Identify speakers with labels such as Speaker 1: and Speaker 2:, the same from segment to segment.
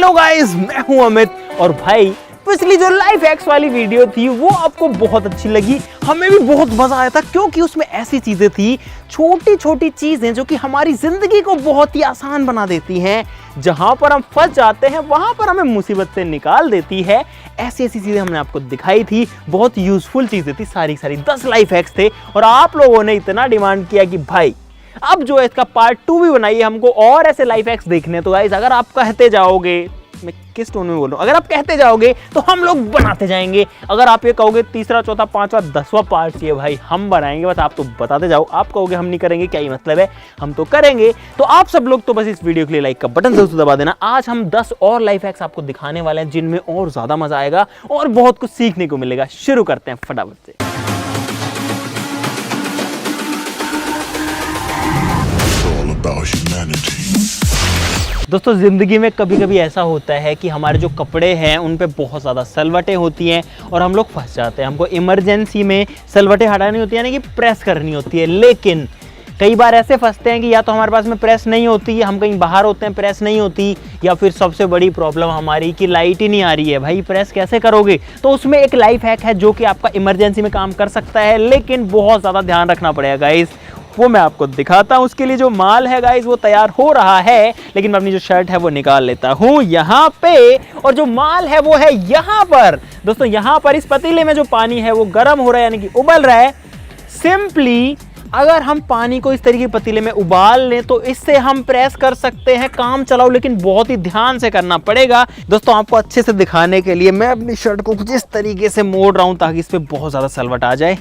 Speaker 1: Hello guys, मैं हूं अमित। और भाई पिछली जो लाइफ हैक्स वाली वीडियो थी वो आपको बहुत अच्छी लगी, हमें भी बहुत मजा आया था, क्योंकि उसमें ऐसी चीजें थी, छोटी छोटी चीजें जो कि हमारी जिंदगी को बहुत ही आसान बना देती हैं। जहां पर हम फंस जाते हैं वहां पर हमें मुसीबत से निकाल देती है। ऐसी ऐसी चीजें हमने आपको दिखाई थी, बहुत यूजफुल चीजें थी, सारी 10 लाइफ हैक्स थे। और आप लोगों ने इतना डिमांड किया कि भाई अब जो है इसका पार्ट 2 भी बनाइए हमको, और ऐसे लाइफ हैक्स देखने। तो गाइस अगर आप कहते जाओगे, मैं किस टोन में बोल रहा हूं, अगर आप कहते जाओगे तो हम लोग बनाते जाएंगे। अगर आप ये कहोगे तीसरा, चौथा, पांचवा, 10वां पार्ट चाहिए, भाई हम बनाएंगे, बस आप तो बताते जाओ। आप कहोगे हम नहीं करेंगे, क्या ही मतलब है, हम तो करेंगे। तो आप सब लोग तो बस इस वीडियो के लिए लाइक का बटन जरूर दबा देना। आज हम 10 और लाइफ हैक्स आपको दिखाने वाले हैं जिनमें और ज्यादा मजा आएगा और बहुत कुछ सीखने को मिलेगा। शुरू करते हैं फटाफट से। दोस्तों जिंदगी में कभी कभी ऐसा होता है कि हमारे जो कपड़े हैं उन पे बहुत ज़्यादा सलवटें होती हैं और हम लोग फंस जाते हैं। हमको इमरजेंसी में सलवटें हटानी होती है, यानी कि प्रेस करनी होती है। लेकिन कई बार ऐसे फंसते हैं कि या तो हमारे पास में प्रेस नहीं होती, हम कहीं बाहर होते हैं प्रेस नहीं होती, या फिर सबसे बड़ी प्रॉब्लम हमारी कि लाइट ही नहीं आ रही है। भाई प्रेस कैसे करोगे? तो उसमें एक लाइफ हैक है जो कि आपका इमरजेंसी में काम कर सकता है, लेकिन बहुत ज़्यादा ध्यान रखना पड़ेगा गाइस। वो मैं आपको दिखाता हूं। उसके लिए जो माल है गाइस वो तैयार हो रहा है, लेकिन मैं अपनी जो शर्ट है वो निकाल लेता हूं यहाँ पे। और जो माल है वो है यहाँ पर। दोस्तों यहाँ पर इस पतीले में जो पानी है वो गर्म हो रहा है, यानी कि उबल रहा है। सिंपली अगर हम पानी को इस तरीके पतीले में उबाल लें तो इससे हम प्रेस कर सकते हैं। काम चलाओ, लेकिन बहुत ही ध्यान से करना पड़ेगा। दोस्तों आपको अच्छे से दिखाने के लिए मैं अपनी शर्ट को कुछ इस तरीके से मोड़ रहा हूं ताकि इस पर बहुत ज़्यादा सलवट आ जाए।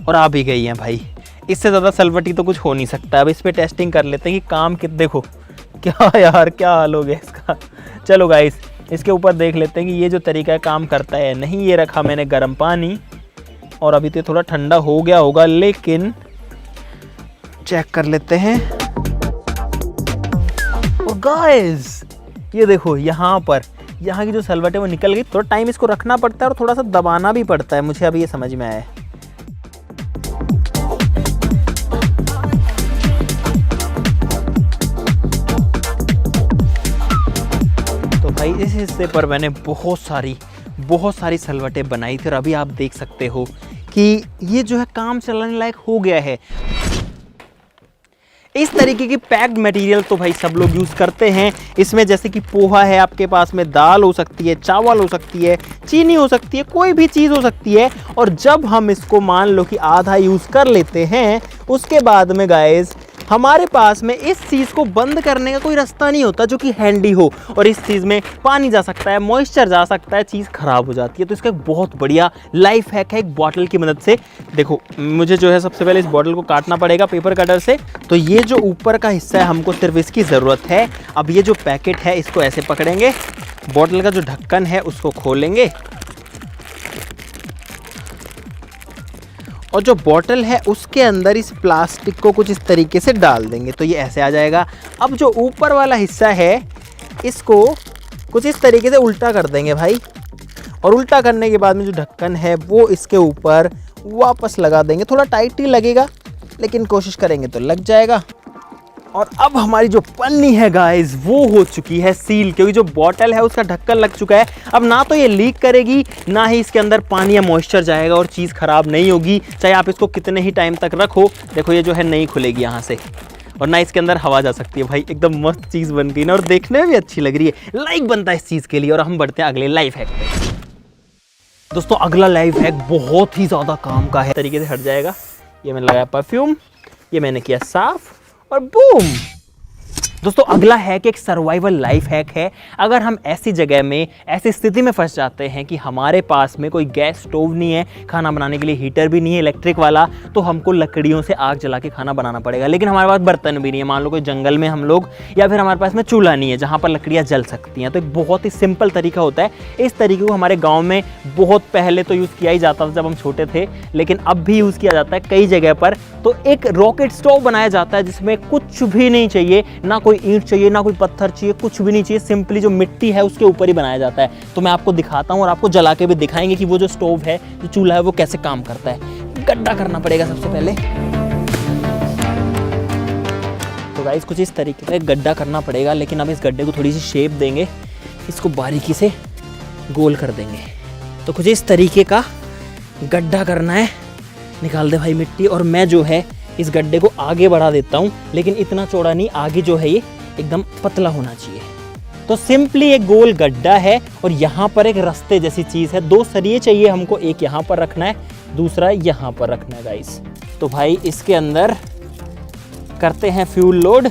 Speaker 1: और आ भी गई है भाई, इससे ज़्यादा सलवटी तो कुछ हो नहीं सकता। अब इस पे टेस्टिंग कर लेते हैं कि काम कितने। देखो क्या यार, क्या हाल हो गया इसका। चलो गाइस इसके ऊपर देख लेते हैं कि ये जो तरीका है काम करता है नहीं। ये रखा मैंने गर्म पानी, और अभी तो थोड़ा ठंडा हो गया होगा, लेकिन चेक कर लेते हैं। और गाइस ये देखो यहाँ की जो सलवट है वो निकल गई। थोड़ा टाइम इसको रखना पड़ता है और थोड़ा सा दबाना भी पड़ता है, मुझे अभी ये समझ में आया है। भाई इस हिस्से पर मैंने बहुत सारी सलवटें बनाई थी और अभी आप देख सकते हो कि ये जो है काम चलाने लायक हो गया है। इस तरीके की पैक्ड मटेरियल तो भाई सब लोग यूज़ करते हैं। इसमें जैसे कि पोहा है, आपके पास में दाल हो सकती है, चावल हो सकती है, चीनी हो सकती है, कोई भी चीज़ हो सकती है। और जब हम इसको मान लो कि आधा यूज़ कर लेते हैं, उसके बाद में गाइस हमारे पास में इस चीज़ को बंद करने का कोई रास्ता नहीं होता जो कि हैंडी हो। और इस चीज़ में पानी जा सकता है, मॉइस्चर जा सकता है, चीज़ ख़राब हो जाती है। तो इसका एक बहुत बढ़िया लाइफ हैक है एक बॉटल की मदद से। देखो मुझे जो है सबसे पहले इस बॉटल को काटना पड़ेगा पेपर कटर से। तो ये जो ऊपर का हिस्सा है हमको सिर्फ इसकी ज़रूरत है। अब ये जो पैकेट है इसको ऐसे पकड़ेंगे, बॉटल का जो ढक्कन है उसको खोलेंगे, और जो बॉटल है उसके अंदर इस प्लास्टिक को कुछ इस तरीके से डाल देंगे तो ये ऐसे आ जाएगा। अब जो ऊपर वाला हिस्सा है इसको कुछ इस तरीके से उल्टा कर देंगे भाई, और उल्टा करने के बाद में जो ढक्कन है वो इसके ऊपर वापस लगा देंगे। थोड़ा टाइट ही लगेगा, लेकिन कोशिश करेंगे तो लग जाएगा। और अब हमारी जो पन्नी है गाइस वो हो चुकी है सील, क्योंकि जो बॉटल है उसका ढक्कन लग चुका है। अब ना तो ये लीक करेगी, ना ही इसके अंदर पानी या मॉइस्चर जाएगा, और चीज़ ख़राब नहीं होगी, चाहे आप इसको कितने ही टाइम तक रखो। देखो ये जो है नहीं खुलेगी यहाँ से, और ना इसके अंदर हवा जा सकती है। भाई एकदम मस्त चीज़ बन गई ना, और देखने में भी अच्छी लग रही है। लाइक बनता है इस चीज़ के लिए। और हम बढ़ते हैं अगले लाइफ हैक पे। दोस्तों अगला लाइफ हैक बहुत ही ज़्यादा काम का है, तरीके से हट जाएगा। ये मैंने लगाया परफ्यूम, ये मैंने किया साफ, और बूम। दोस्तों अगला हैक एक सर्वाइवल लाइफ हैक है। अगर हम ऐसी जगह में, ऐसी स्थिति में फंस जाते हैं कि हमारे पास में कोई गैस स्टोव नहीं है, खाना बनाने के लिए हीटर भी नहीं है इलेक्ट्रिक वाला, तो हमको लकड़ियों से आग जला के खाना बनाना पड़ेगा। लेकिन हमारे पास बर्तन भी नहीं है, मान लो कोई जंगल में हम लोग, या फिर हमारे पास में चूल्हा नहीं है जहाँ पर लकड़ियाँ जल सकती हैं। तो एक बहुत ही सिंपल तरीका होता है। इस तरीके को हमारे गाँव में बहुत पहले तो यूज़ किया ही जाता था जब हम छोटे थे, लेकिन अब भी यूज़ किया जाता है कई जगह पर। तो एक रॉकेट स्टोव बनाया जाता है जिसमें कुछ भी नहीं चाहिए, ना कोई ईंट चाहिए, ना कोई पत्थर चाहिए, कुछ भी नहीं चाहिए। सिंपली जो मिट्टी है उसके ऊपर ही बनाया जाता है। तो मैं आपको दिखाता हूँ और आपको जला के भी दिखाएंगे कि वो जो स्टोव है, जो चूल्हा है, वो कैसे काम करता है। गड्ढा करना पड़ेगा सबसे पहले। तो गाइस कुछ इस तरीके से गड्ढा करना पड़ेगा, लेकिन अब इस गड्ढे को थोड़ी सी शेप देंगे इसको बारीकी से गोल कर देंगे। तो कुछ इस तरीके का गड्ढा करना है। निकाल दे भाई मिट्टी। और मैं जो है इस गड्ढे को आगे बढ़ा देता हूँ, लेकिन इतना चौड़ा नहीं, आगे जो है ये एकदम पतला होना चाहिए। तो सिंपली एक गोल गड्ढा है और यहाँ पर एक रास्ते जैसी चीज़ है। 2 सरिये चाहिए हमको, एक यहाँ पर रखना है, दूसरा यहाँ पर रखना है गाइस। तो भाई इसके अंदर करते हैं फ्यूल लोड,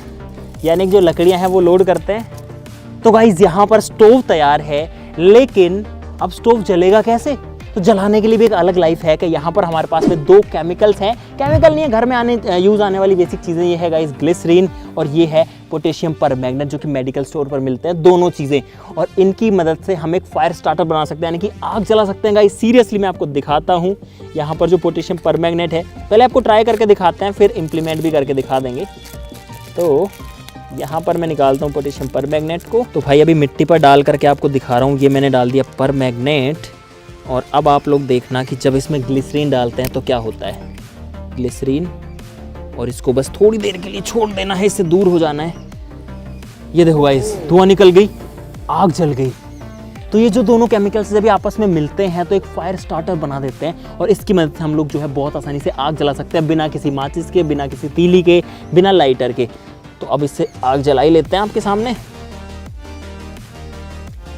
Speaker 1: यानी कि जो लकड़ियाँ हैं वो लोड करते हैं। तो गाइस यहाँ पर स्टोव तैयार है, लेकिन अब स्टोव जलेगा कैसे? तो जलाने के लिए भी एक अलग लाइफ है कि यहाँ पर हमारे पास में 2 केमिकल्स हैं। केमिकल नहीं है, घर में यूज़ आने वाली बेसिक चीज़ें। ये है गाइस ग्लिसरीन और ये है पोटेशियम परमैंगनेट, जो कि मेडिकल स्टोर पर मिलते हैं, दोनों चीज़ें। और इनकी मदद से हम एक फायर स्टार्टर बना सकते हैं, यानी कि आग जला सकते हैं गाइस। सीरियसली मैं आपको दिखाता हूँ यहाँ पर जो पोटेशियम परमैंगनेट है, पहले आपको ट्राई करके दिखाते हैं, फिर इम्प्लीमेंट भी करके दिखा देंगे। तो यहाँ पर मैं निकालता हूँ पोटेशियम परमैंगनेट को। तो भाई अभी मिट्टी पर डाल करके आपको दिखा रहा हूँ। ये मैंने डाल दिया परमैंगनेट। और अब आप लोग देखना कि जब इसमें ग्लिसरीन डालते हैं तो क्या होता है। ग्लिसरीन, और इसको बस थोड़ी देर के लिए छोड़ देना है, इससे दूर हो जाना है। ये देखो गाइस, धुआं निकल गई, आग जल गई। तो ये जो दोनों केमिकल्स जब आपस में मिलते हैं तो एक फायर स्टार्टर बना देते हैं, और इसकी मदद से हम लोग जो है बहुत आसानी से आग जला सकते हैं, बिना किसी माचिस के, बिना किसी तीली के, बिना लाइटर के। तो अब इससे आग जला ही लेते हैं आपके सामने।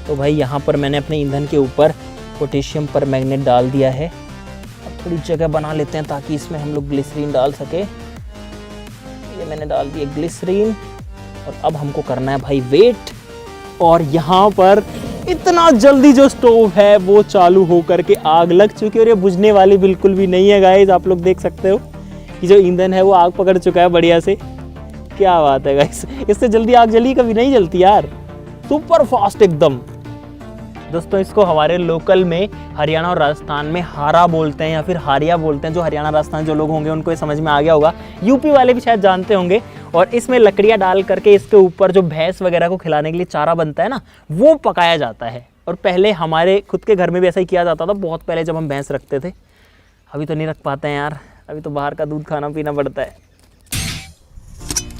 Speaker 1: तो भाई यहाँ पर मैंने अपने ईंधन के ऊपर पोटेशियम परमैंगनेट डाल दिया है। अब थोड़ी जगह बना लेते हैं ताकि इसमें हम लोग ग्लिसरीन डाल सके। ये मैंने डाल दिया ग्लिसरीन, और अब हमको करना है भाई वेट। और यहाँ पर इतना जल्दी जो स्टोव है वो चालू हो करके आग लग चुकी है, और ये बुझने वाली बिल्कुल भी नहीं है गाइस। आप लोग देख सकते हो कि जो ईंधन है वो आग पकड़ चुका है बढ़िया से। क्या बात है गाइस, इससे जल्दी आग जली कभी नहीं जलती यार, सुपर फास्ट एकदम। दोस्तों इसको हमारे लोकल में हरियाणा और राजस्थान में हारा बोलते हैं, या फिर हारिया बोलते हैं। जो हरियाणा राजस्थान जो लोग होंगे उनको ये समझ में आ गया होगा, यूपी वाले भी शायद जानते होंगे। और इसमें लकड़ियाँ डाल करके इसके ऊपर जो भैंस वगैरह को खिलाने के लिए चारा बनता है ना, वो पकाया जाता है। और पहले हमारे खुद के घर में भी ऐसा ही किया जाता था, बहुत पहले जब हम भैंस रखते थे। अभी तो नहीं रख पाते हैं यार, अभी तो बाहर का दूध खाना पीना पड़ता है।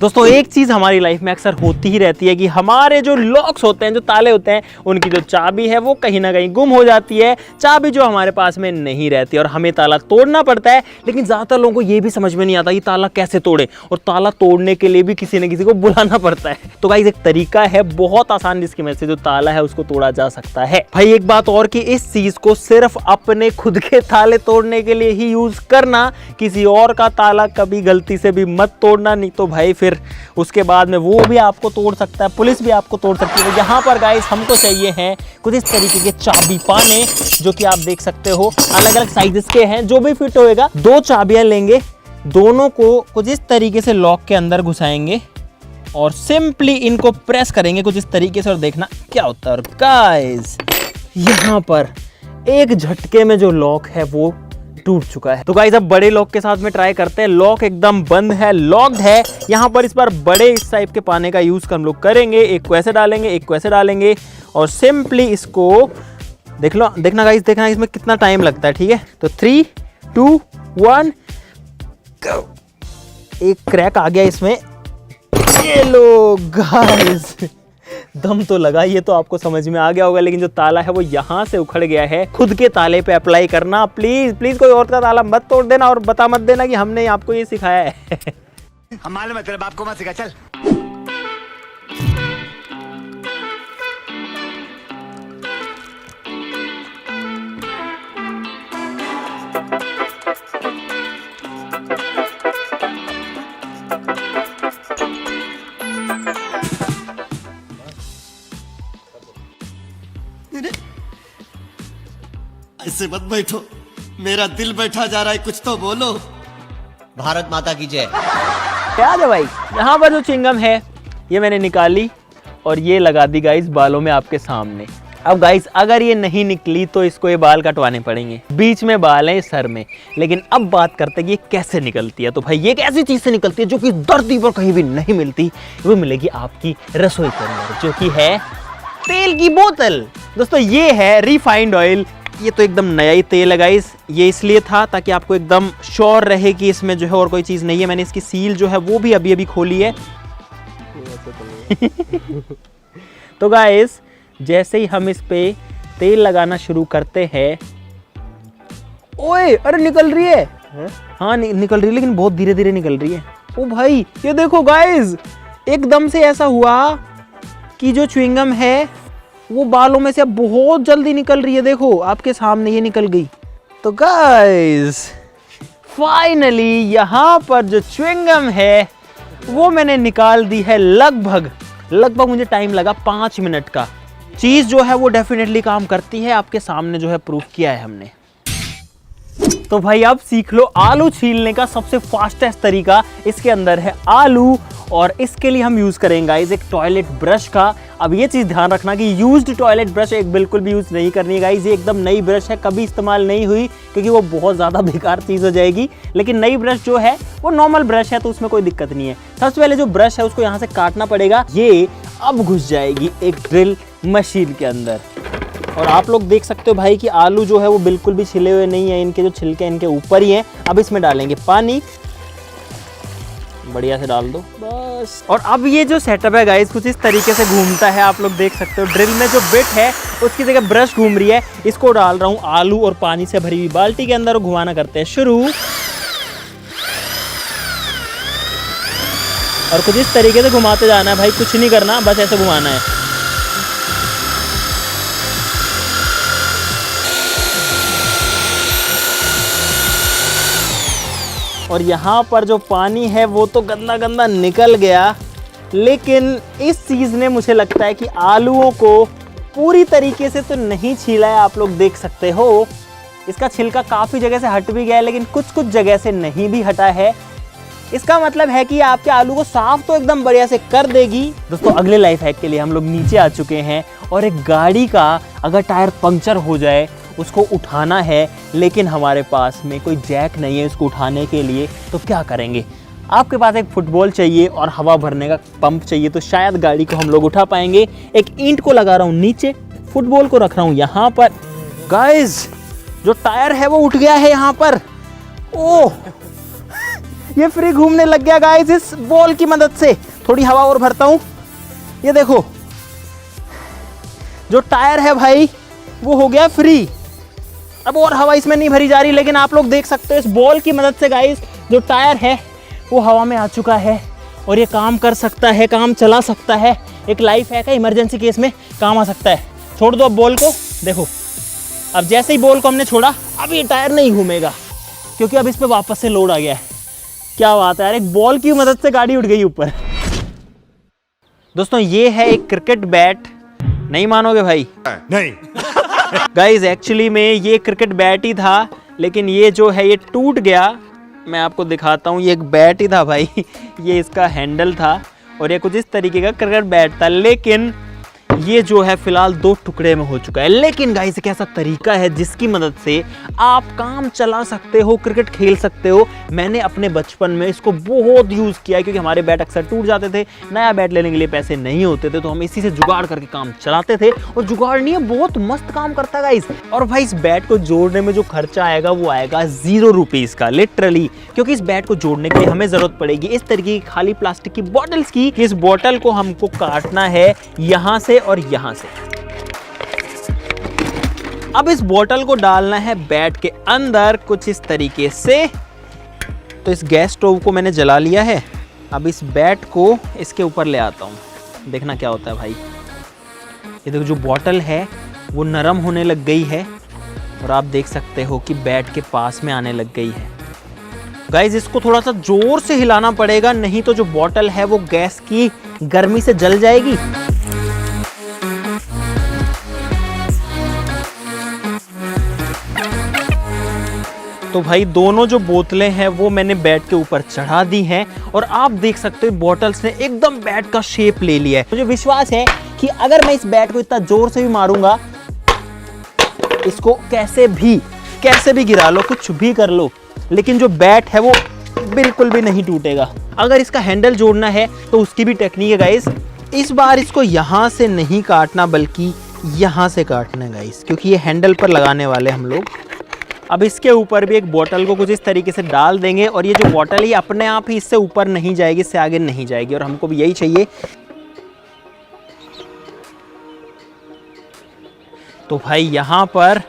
Speaker 1: दोस्तों एक चीज़ हमारी लाइफ में अक्सर होती ही रहती है कि हमारे जो लॉक्स होते हैं, जो ताले होते हैं, उनकी जो चाबी है वो कहीं ना कहीं गुम हो जाती है। चाबी जो हमारे पास में नहीं रहती और हमें ताला तोड़ना पड़ता है। लेकिन ज़्यादातर लोगों को ये भी समझ में नहीं आता कि ताला कैसे तोड़े, और ताला तोड़ने के लिए भी किसी न किसी को बुलाना पड़ता है। तो गाइस एक तरीका है बहुत आसान, जिसकी वजह से जो ताला है उसको तोड़ा जा सकता है। भाई एक बात और कि इस चीज़ को सिर्फ अपने खुद के ताले तोड़ने के लिए ही यूज़ करना, किसी और का ताला कभी गलती से भी मत तोड़ना, नहीं तो भाई फिर उसके बाद में वो भी आपको तोड़ सकता है, पुलिस भी आपको तोड़ सकती है। यहाँ पर गाइस हमको चाहिए हैं कुछ इस तरीके के चाबी पाने, जो कि आप देख सकते हो अलग अलग साइजेस के हैं, जो भी फिट होएगा। 2 चाबियां लेंगे, दोनों को कुछ इस तरीके से लॉक के अंदर घुसाएंगे और सिंपली इनको प्रेस करेंगे कुछ इस तरीके से, और देखना क्या होता है। गाइस यहाँ पर एक झटके में जो लॉक है वो टूट चुका है। तो गाइस अब बड़े लॉक के साथ में ट्राई करते हैं। लॉक एकदम बंद है, लॉक्ड है। यहाँ पर इस बार बड़े इस टाइप के पाने का यूज हम लोग करेंगे। एक को ऐसे डालेंगे, एक को ऐसे डालेंगे, और सिंपली इसको देखना गाइस, देखना इसमें कितना टाइम लगता है। ठीक है, तो 3, 2, 1 go। एक क्रैक आ गया इसमें, ये लो गाइस, दम तो लगा, ये तो आपको समझ में आ गया होगा। लेकिन जो ताला है वो यहाँ से उखड़ गया है। खुद के ताले पे अप्लाई करना प्लीज प्लीज, कोई और का ताला मत तोड़ देना, और बता मत देना कि हमने आपको ये सिखाया है।
Speaker 2: हम मालूम है तेरे बाप को मत सिखा, चल।
Speaker 3: ऐसे मत बैठो, मेरा दिल बैठा जा रहा है, कुछ तो बोलो। भारत माता की जय।
Speaker 1: याद है भाई, यहाँ पर जो चिंगम है ये मैंने निकाली और ये लगा दी गाइस बालों में आपके सामने। अब गाइस अगर ये नहीं निकली तो इसको ये बाल कटवाने पड़ेंगे। बीच में बाल है सर में। लेकिन अब बात करते हैं कि ये कैसे निकलती है। तो भाई ये एक ऐसी चीज से निकलती है जो कि धरती पर कहीं भी नहीं मिलती। वो मिलेगी आपकी रसोई के अंदर, जो कि है तेल की बोतल। दोस्तों ये है रिफाइंड ऑयल। ये तो एकदम नया ही तेल है गाइस। ये इसलिए था ताकि आपको एकदम श्योर रहे कि इसमें जो है और कोई चीज़ नहीं है। मैंने इसकी सील जो है वो भी अभी अभी खोली है। तो गाइस जैसे ही हम इस पे तेल लगाना शुरू करते हैं, ओए अरे निकल रही है। हाँ निकल रही है, लेकिन बहुत धीरे धीरे निकल रही है। ओ भाई ये देखो गाइस, एकदम से ऐसा हुआ कि जो च्युइंगम है वो बालों में से अब बहुत जल्दी निकल रही है। देखो आपके सामने ये निकल गई। तो गाइस फाइनली यहाँ पर जो च्युइंगम है वो मैंने निकाल दी है। लगभग मुझे टाइम लगा 5 मिनट का। चीज़ जो है वो डेफिनेटली काम करती है, आपके सामने जो है प्रूफ किया है हमने। तो भाई अब सीख लो आलू छीलने का सबसे फास्टेस्ट तरीका। इसके अंदर है आलू और इसके लिए हम यूज करेंगे गाइस एक टॉयलेट ब्रश का। अब ये चीज ध्यान रखना कि यूज्ड टॉयलेट ब्रश एक बिल्कुल भी यूज नहीं करनी है गाइस। ये एकदम नई ब्रश है, कभी इस्तेमाल नहीं हुई क्योंकि वो बहुत ज्यादा बेकार चीज हो जाएगी। लेकिन नई ब्रश जो है वो नॉर्मल ब्रश है, तो उसमें कोई दिक्कत नहीं है। सबसे पहले जो ब्रश है उसको यहाँ से काटना पड़ेगा। ये अब घुस जाएगी एक ड्रिल मशीन के अंदर। और आप लोग देख सकते हो भाई कि आलू जो है वो बिल्कुल भी छिले हुए नहीं है, इनके जो छिलके इनके ऊपर ही हैं। अब इसमें डालेंगे पानी, बढ़िया से डाल दो बस। और अब ये जो सेटअप है गाइस कुछ इस तरीके से घूमता है, आप लोग देख सकते हो। ड्रिल में जो बिट है उसकी जगह ब्रश घूम रही है। इसको डाल रहा हूँ आलू और पानी से भरी हुई बाल्टी के अंदर। घुमाना करते हैं शुरू, और कुछ इस तरीके से घुमाते जाना है भाई, कुछ नहीं करना, बस ऐसे घुमाना है। और यहाँ पर जो पानी है वो तो गंदा गंदा निकल गया, लेकिन इस चीज़ ने मुझे लगता है कि आलूओं को पूरी तरीके से तो नहीं छीला है। आप लोग देख सकते हो इसका छिलका काफ़ी जगह से हट भी गया है, लेकिन कुछ कुछ जगह से नहीं भी हटा है। इसका मतलब है कि आपके आलू को साफ तो एकदम बढ़िया से कर देगी। दोस्तों अगले लाइफ हैक के लिए हम लोग नीचे आ चुके हैं। और एक गाड़ी का अगर टायर पंक्चर हो जाए, उसको उठाना है, लेकिन हमारे पास में कोई जैक नहीं है उसको उठाने के लिए, तो क्या करेंगे? आपके पास एक फुटबॉल चाहिए और हवा भरने का पंप चाहिए, तो शायद गाड़ी को हम लोग उठा पाएंगे। एक ईंट को लगा रहा हूँ नीचे, फुटबॉल को रख रहा हूँ यहाँ पर। गाइस जो टायर है वो उठ गया है यहाँ पर। ओह ये फ्री घूमने लग गया गाइस इस बॉल की मदद से। थोड़ी हवा और भरता हूँ। ये देखो जो टायर है भाई वो हो गया फ्री। अब और हवा इसमें नहीं भरी जा रही, लेकिन आप लोग देख सकते हो इस बॉल की मदद से गाइस जो टायर है वो हवा में आ चुका है और ये काम कर सकता है, काम चला सकता है। एक लाइफ हैक है, इमरजेंसी केस में काम आ सकता है। छोड़ दो अब बॉल को। देखो अब जैसे ही बॉल को हमने छोड़ा, अब ये टायर नहीं घूमेगा क्योंकि अब इस पे वापस से लोड आ गया है। क्या बात है यार, एक बॉल की मदद से गाड़ी उठ गई ऊपर। दोस्तों ये है एक क्रिकेट बैट। नहीं मानोगे भाई?
Speaker 2: नहीं।
Speaker 1: गाइस एक्चुअली में ये क्रिकेट बैट ही था, लेकिन ये जो है ये टूट गया। मैं आपको दिखाता हूँ, ये एक बैट ही था भाई। ये इसका हैंडल था और ये कुछ इस तरीके का क्रिकेट बैट था, लेकिन ये जो है फिलहाल 2 टुकड़े में हो चुका है। लेकिन गाइस एक ऐसा तरीका है जिसकी मदद से आप काम चला सकते हो, क्रिकेट खेल सकते हो। मैंने अपने बचपन में इसको बहुत यूज़ किया है क्योंकि हमारे बैट अक्सर टूट जाते थे, नया बैट लेने के लिए पैसे नहीं होते थे, तो हम इसी से जुगाड़ करके काम चलाते थे। और जुगाड़ नहीं है, बहुत मस्त काम करता है गाइस। और भाई इस बैट को जोड़ने में जो खर्चा आएगा वो आएगा 0 रुपीज़ का, लिटरली। क्योंकि इस बैट को जोड़ने के लिए हमें ज़रूरत पड़ेगी इस तरीके की खाली प्लास्टिक की बॉटल्स की। इस बॉटल को हमको काटना है यहाँ से और यहाँ से। अब इस बोतल को डालना है बैट के अंदर कुछ इस तरीके से। तो इस गैस स्टोव को मैंने जला लिया है। अब इस बैट को इसके ऊपर ले आता हूँ, देखना क्या होता है भाई। ये देखो जो बोतल है वो नरम होने लग गई है और आप देख सकते हो कि बैट के पास में आने लग गई है। गाइस इसको थोड़ा सा जोर से हिलाना पड़ेगा, नहीं तो जो बोतल है वो गैस की गर्मी से जल जाएगी। तो भाई दोनों जो बोतलें हैं वो मैंने बैट के ऊपर चढ़ा दी हैं और आप देख सकते हो बॉटल्स ने एकदम बैट का शेप ले लिया है। मुझे विश्वास है कि अगर मैं इस बैट को इतना जोर से भी मारूंगा, इसको कैसे भी गिरा लो, कुछ भी कर लो, लेकिन जो बैट है वो बिल्कुल भी नहीं टूटेगा। अगर इसका हैंडल जोड़ना है तो उसकी भी टेक्निक है गाइस। इस बार इसको यहाँ से नहीं काटना बल्कि यहाँ से काटना है गाइस, क्योंकि ये हैंडल पर लगाने वाले हम लोग। अब इसके ऊपर भी एक बोतल को कुछ इस तरीके से डाल देंगे और ये जो बोतल है अपने आप ही इससे ऊपर नहीं जाएगी, इससे आगे नहीं जाएगी, और हमको भी यही चाहिए। तो भाई यहाँ पर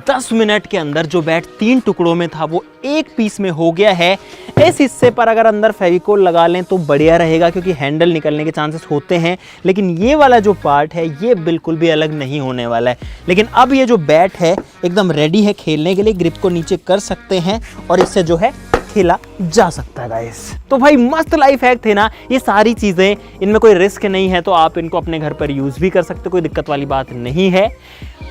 Speaker 1: 10 मिनट के अंदर जो बैट 3 टुकड़ों में था वो एक पीस में हो गया है। इस हिस्से पर अगर अंदर फेविकोल लगा लें तो बढ़िया रहेगा, क्योंकि हैंडल निकलने के चांसेस होते हैं, लेकिन ये वाला जो पार्ट है ये बिल्कुल भी अलग नहीं होने वाला है। लेकिन अब ये जो बैट है एकदम रेडी है खेलने के लिए, ग्रिप को नीचे कर सकते हैं और इससे जो है खेला जा सकता है गाइस। तो भाई मस्त लाइफ हैक थे ना ये सारी चीजें, इनमें कोई रिस्क नहीं है, तो आप इनको अपने घर पर यूज भी कर सकते, कोई दिक्कत वाली बात नहीं है।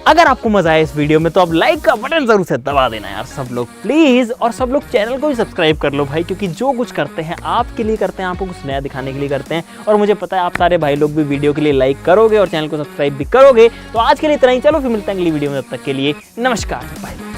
Speaker 1: अगर आपको मजा आया इस वीडियो में तो आप लाइक का बटन जरूर से दबा देना यार सब लोग प्लीज, और सब लोग चैनल को भी सब्सक्राइब कर लो भाई, क्योंकि जो कुछ करते हैं आपके लिए करते हैं, आपको कुछ नया दिखाने के लिए करते हैं, और मुझे पता है आप सारे भाई लोग भी वीडियो के लिए लाइक करोगे और चैनल को सब्सक्राइब भी करोगे। तो आज के लिए इतना ही, चलो फिर मिलते हैं अगली वीडियो में, तब तक के लिए नमस्कार भाई।